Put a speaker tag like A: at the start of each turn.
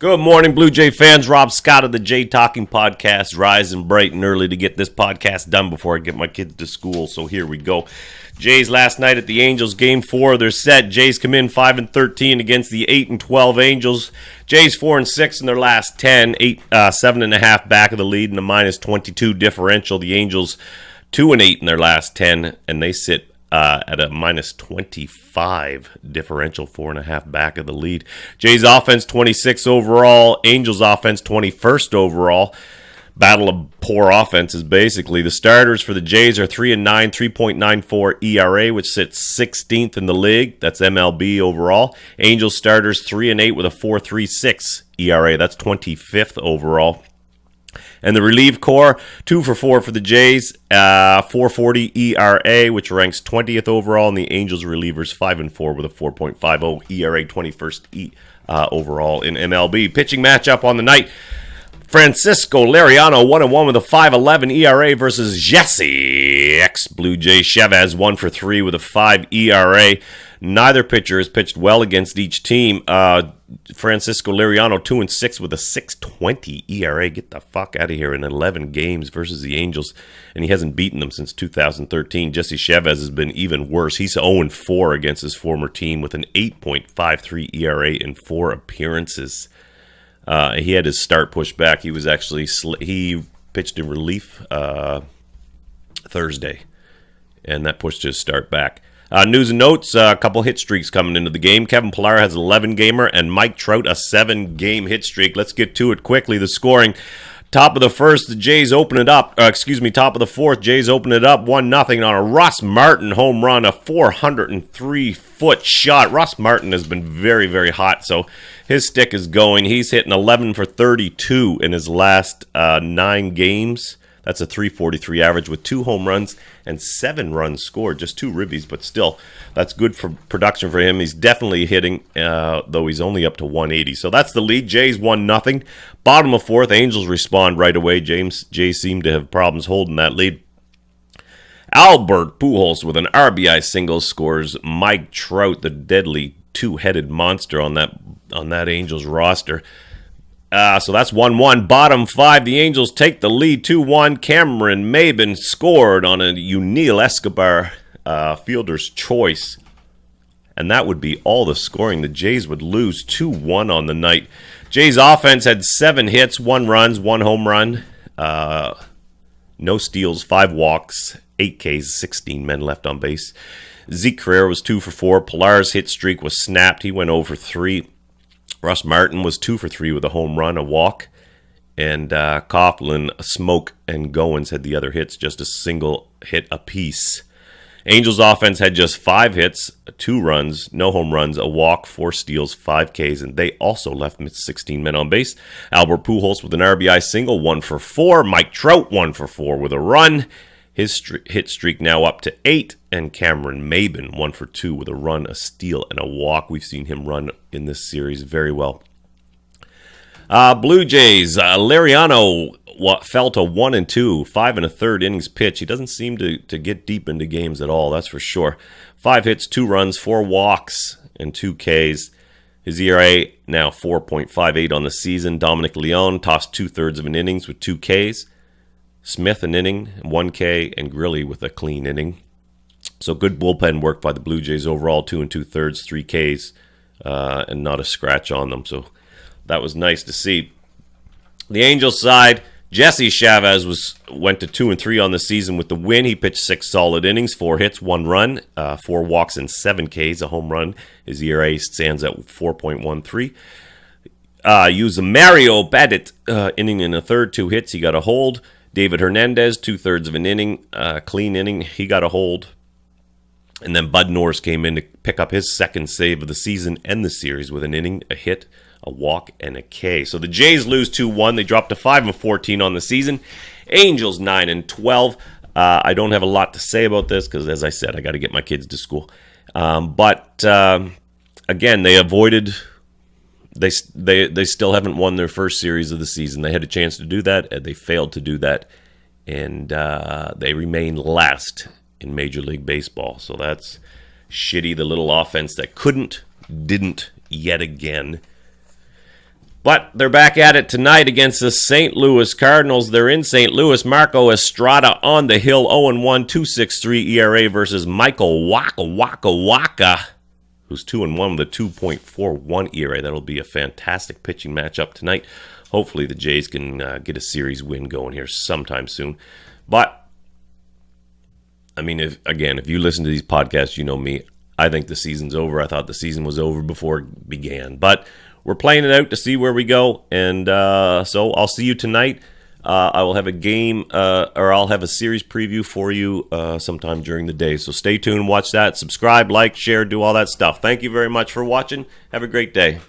A: Good morning, Blue Jay fans. Robb Scott of the Jay Talking Podcast. Rising bright and early to get this podcast done before I get my kids to school. So here we go. Jays last night at the Angels, Game 4. They're set. Jays come in 5-13 against the 8-12 Angels. Jays 4-6 in their last 10. 7.5 back of the lead and a -22 differential. The Angels 2-8 in their last 10, and they sit at a -25 differential, 4.5 back of the lead. Jays offense 26 overall, Angels offense 21st overall. Battle of poor offenses, basically. The starters for the Jays are 3-9, 3.94 ERA, which sits 16th in the league. That's MLB overall. Angels starters 3-8 with a 4.36 ERA. That's 25th overall. And the relief corps, 2 for 4 for the Jays, 4.40 ERA, which ranks 20th overall, and the Angels relievers 5-4 with a 4.50 ERA, 21st overall in MLB. Pitching matchup on the night, Francisco Liriano, 1-1 with a 5.11 ERA versus Jesse ex-Blue Jay Chavez, 1 for 3 with a 5 ERA. Neither pitcher has pitched well against each team. Francisco Liriano, 2-6 with a 6.20 ERA. Get the fuck out of here in 11 games versus the Angels, and he hasn't beaten them since 2013. Jesse Chavez has been even worse. He's 0-4 against his former team with an 8.53 ERA in 4 appearances. He had his start pushed back. He pitched in relief Thursday, and that pushed his start back. News and notes, a couple hit streaks coming into the game. Kevin Pillar has an 11-gamer, and Mike Trout a 7-game hit streak. Let's get to it quickly. The scoring. Top of the first, the Jays open it up. Top of the fourth, Jays open it up 1-0 on a Ross Martin home run, a 403-foot shot. Ross Martin has been very, very hot, so his stick is going. He's hitting 11 for 32 in his last 9 games. That's a 343 average with 2 home runs and 7 runs scored. Just 2 ribbies, but still, that's good for production for him. He's definitely hitting, though he's only up to 180. So that's the lead. Jays 1-0. Bottom of fourth, Angels respond right away. Jays seem to have problems holding that lead. Albert Pujols with an RBI single scores Mike Trout, the deadly 2-headed monster on that Angels roster. So that's 1-1. Bottom 5, the Angels take the lead 2-1. Cameron Maben scored on a Yuniel Escobar fielder's choice. And that would be all the scoring. The Jays would lose 2-1 on the night. Jays offense had 7 hits, 1 runs, 1 home run. No steals, 5 walks, 8 Ks, 16 men left on base. Zeke Carrera was 2 for 4. Pillar's hit streak was snapped. He went 0 for 3. Russ Martin was 2 for 3 with a home run, a walk, and Coughlin, Smoke, and Goins had the other hits, just a single hit apiece. Angels offense had just 5 hits, 2 runs, no home runs, a walk, 4 steals, 5 Ks, and they also left 16 men on base. Albert Pujols with an RBI single, 1 for 4. Mike Trout, 1 for 4 with a run. His hit streak now up to 8, and Cameron Maben 1 for 2 with a run, a steal, and a walk. We've seen him run in this series very well. Blue Jays, Liriano fell to 1-2, 5 1/3 innings pitch. He doesn't seem to get deep into games at all, that's for sure. 5 hits, 2 runs, 4 walks, and 2 Ks. His ERA now 4.58 on the season. Dominic Leone tossed 2/3 of an innings with 2 Ks. Smith an inning, 1 K, and Grilly with a clean inning. So good bullpen work by the Blue Jays overall, 2 2/3, 3 Ks, and not a scratch on them. So that was nice to see. The Angels side, Jesse Chavez went to 2-3 on the season with the win. He pitched 6 solid innings, 4 hits, 1 run, 4 walks, and 7 Ks, a home run. His ERA stands at 4.13. Used a Mario Badit inning in a third, 2 hits. He got a hold. David Hernandez, 2/3 of an inning, clean inning. He got a hold. And then Bud Norris came in to pick up his second save of the season and the series with an inning, a hit, a walk, and a K. So the Jays lose 2-1. They drop to 5-14 on the season. Angels 9-12. I don't have a lot to say about this because, as I said, I got to get my kids to school. But again, they avoided. They still haven't won their first series of the season. They had a chance to do that, and they failed to do that, and they remain last in Major League Baseball. So that's shitty. The little offense that didn't yet again. But they're back at it tonight against the St. Louis Cardinals. They're in St. Louis. Marco Estrada on the hill, 0-1, 2.63 ERA versus Michael Waka, who's 2-1 with a 2.41 ERA. That'll be a fantastic pitching matchup tonight. Hopefully the Jays can get a series win going here sometime soon. But, I mean, if you listen to these podcasts, you know me. I think the season's over. I thought the season was over before it began. But we're playing it out to see where we go. And so I'll see you tonight. I will have a game, or I'll have a series preview for you sometime during the day. So stay tuned, watch that, subscribe, like, share, do all that stuff. Thank you very much for watching. Have a great day.